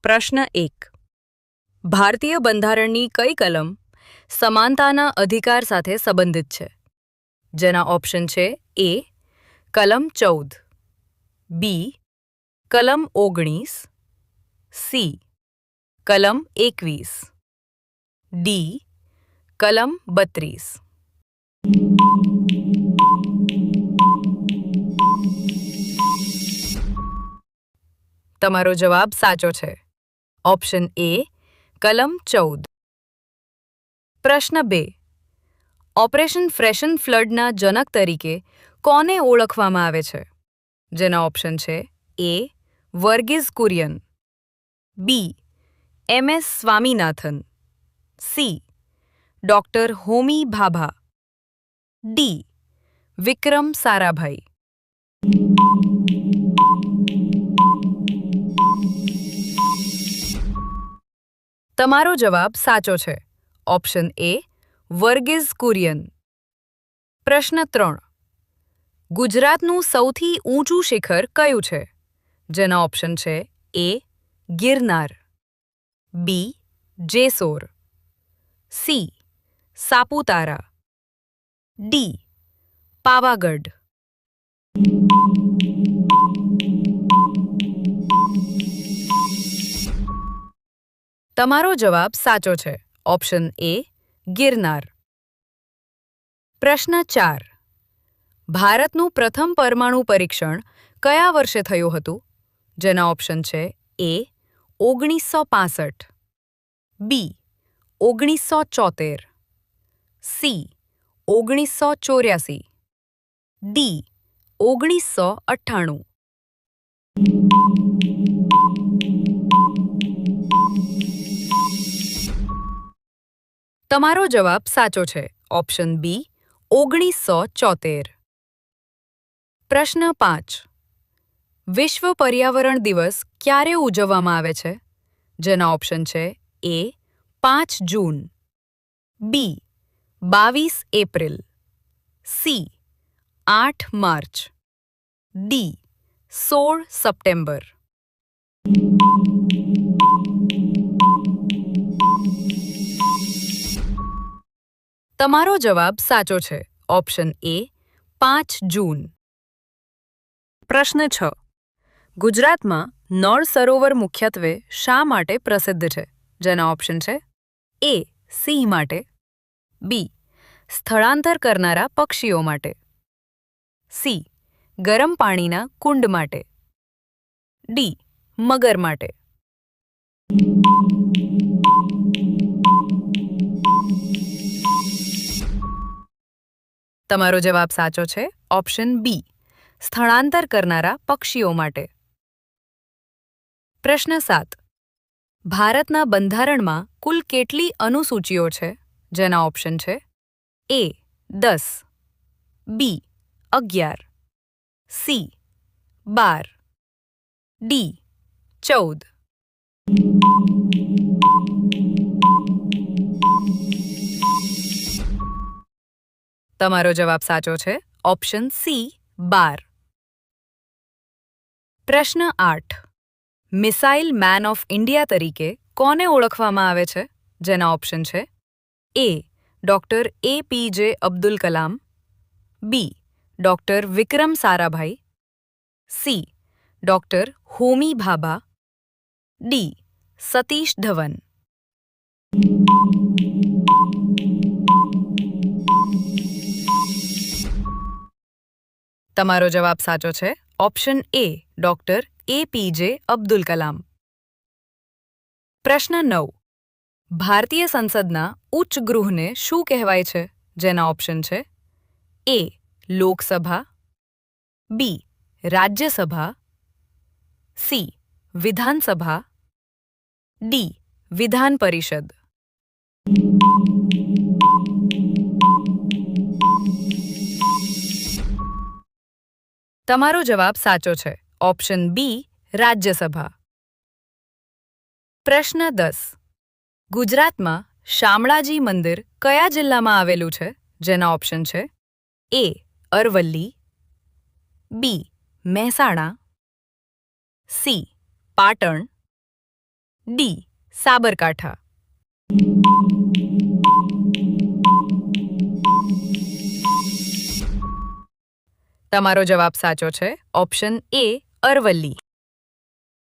પ્રશ્ન 1. ભારતીય બંધારણની કઈ કલમ સમાનતાના અધિકાર સાથે સંબંધિત છે? જેના ઓપ્શન છે એ. કલમ 14, બી. કલમ 19, સી. કલમ 21, ડી. કલમ 32. તમારો જવાબ સાચો છે. ઓપ્શન એ. કલમ 14. પ્રશ્ન 2. ઓપરેશન ફ્રેશન ફ્લડના જનક તરીકે કોને ઓળખવામાં આવે છે? જેના ઓપ્શન છે A. Verghese Kurien, B. M S. Swaminathan, C. Doctor Homi Bhabha, D. Vikram Sarabhai. તમારો જવાબ સાચો છે. Option A. વર્ગીઝ કુરિયન. પ્રશ્ન 3. ગુજરાતનું સૌથી ઊંચું શિખર કયું છે? જેના ઓપ્શન છે A. Girnar, B. Jessore, C. Saputara, D. Pavagadh. તમારો જવાબ સાચો છે. Option A. ગિરનાર. પ્રશ્ન 4. ભારતનું પ્રથમ પરમાણુ પરીક્ષણ કયા વર્ષે થયું હતું? જેના ઓપ્શન છે એ. 1965, બી. 1974, સી. 1984, ડી. 1998. તમારો જવાબ સાચો છે. Option B. 1974. પ્રશ્ન 5. વિશ્વ પર્યાવરણ દિવસ ક્યારે ઉજવવામાં આવે છે? જેના ઓપ્શન છે એ. 5 જૂન, બી. 22 April, C. 8 March, D. 16 September. તમારો જવાબ સાચો છે. ઓપ્શન એ. 5 જૂન. પ્રશ્ન 6. ગુજરાતમાં નળ સરોવર મુખ્યત્વે શા માટે પ્રસિદ્ધ છે? જેના ઓપ્શન છે એ. સિંહ માટે, બી. સ્થળાંતર કરનારા પક્ષીઓ માટે, સી. ગરમ પાણીના કુંડ માટે, ડી. મગર માટે. તમારો જવાબ સાચો છે. Option B. સ્થળાંતર કરનારા પક્ષીઓ માટે. પ્રશ્ન 7. ભારતના બંધારણમાં કુલ કેટલી અનુસૂચિઓ છે? જેના ઓપ્શન છે એ. 10, બી. 11, સી. 12, ડી. 14. તમારો જવાબ સાચો છે. Option C. 12. પ્રશ્ન 8. મિસાઇલ મેન ઓફ ઇન્ડિયા તરીકે કોને ઓળખવામાં આવે છે? જેના ઓપ્શન છે એ. ડોક્ટર APJ અબ્દુલ કલામ, બી. Doctor Vikram Sarabhai, C. Doctor Homi Bhabha, D. Satish Dhawan. તમારો જવાબ સાચો છે. ઓપ્શન એ. Doctor APJ Abdul Kalam. પ્રશ્ન 9. ભારતીય સંસદના ઉચ્ચ ગૃહને શું કહેવાય છે? જેના ઓપ્શન છે A. Lok Sabha, B. Rajya Sabha, C. Vidhan Sabha, D. Vidhan Parishad. તમારો જવાબ સાચો છે. Option B. રાજ્યસભા. પ્રશ્ન 10. ગુજરાતમાં શામળાજી મંદિર કયા જિલ્લામાં આવેલું છે? જેના ઓપ્શન છે એ. અરવલ્લી, બી. મહેસાણા, સી. પાટણ, ડી સાબરકાંઠા? તમારો જવાબ સાચો છે. ઓપ્શન એ અરવલ્લી.